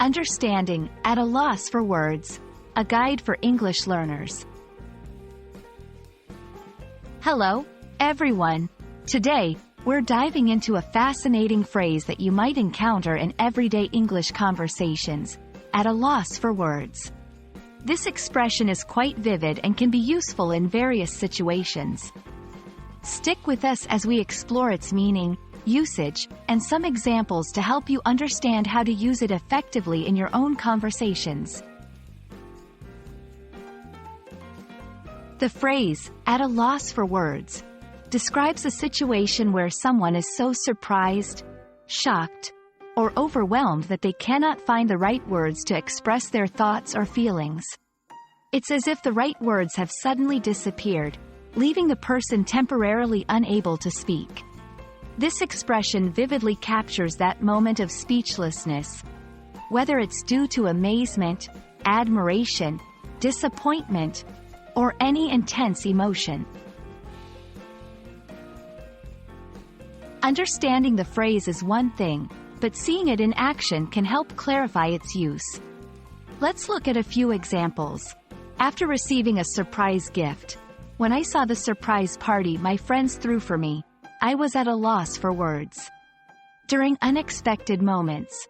Understanding, at a loss for words. A guide for English learners. Hello, everyone. Today, we're diving into a fascinating phrase that you might encounter in everyday English conversations, at a loss for words. This expression is quite vivid and can be useful in various situations. Stick with us as we explore its meaning, usage, and some examples to help you understand how to use it effectively in your own conversations. The phrase, at a loss for words, describes a situation where someone is so surprised, shocked, or overwhelmed that they cannot find the right words to express their thoughts or feelings. It's as if the right words have suddenly disappeared, leaving the person temporarily unable to speak. This expression vividly captures that moment of speechlessness, whether it's due to amazement, admiration, disappointment, or any intense emotion. Understanding the phrase is one thing, but seeing it in action can help clarify its use. Let's look at a few examples. After receiving a surprise gift, when I saw the surprise party my friends threw for me, I was at a loss for words. During unexpected moments,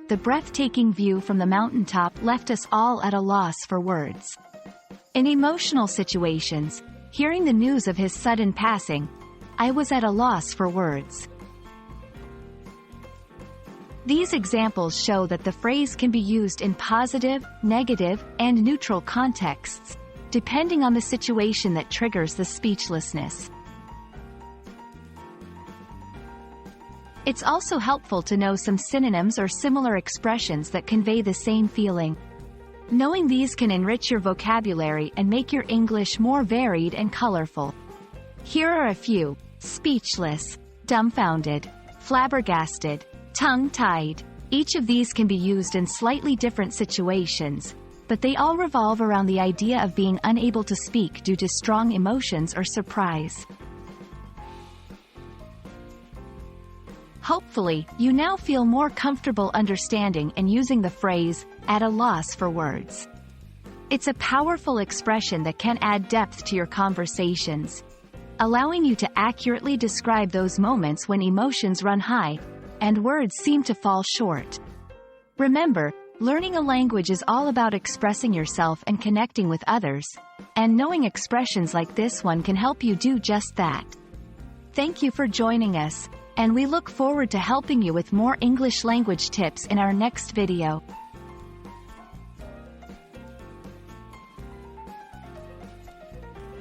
the breathtaking view from the mountaintop left us all at a loss for words. In emotional situations, hearing the news of his sudden passing, I was at a loss for words. These examples show that the phrase can be used in positive, negative, and neutral contexts, depending on the situation that triggers the speechlessness. It's also helpful to know some synonyms or similar expressions that convey the same feeling. Knowing these can enrich your vocabulary and make your English more varied and colorful. Here are a few: speechless, dumbfounded, flabbergasted, tongue-tied. Each of these can be used in slightly different situations, but they all revolve around the idea of being unable to speak due to strong emotions or surprise. Hopefully, you now feel more comfortable understanding and using the phrase, at a loss for words. It's a powerful expression that can add depth to your conversations, allowing you to accurately describe those moments when emotions run high and words seem to fall short. Remember, learning a language is all about expressing yourself and connecting with others, and knowing expressions like this one can help you do just that. Thank you for joining us, and we look forward to helping you with more English language tips in our next video.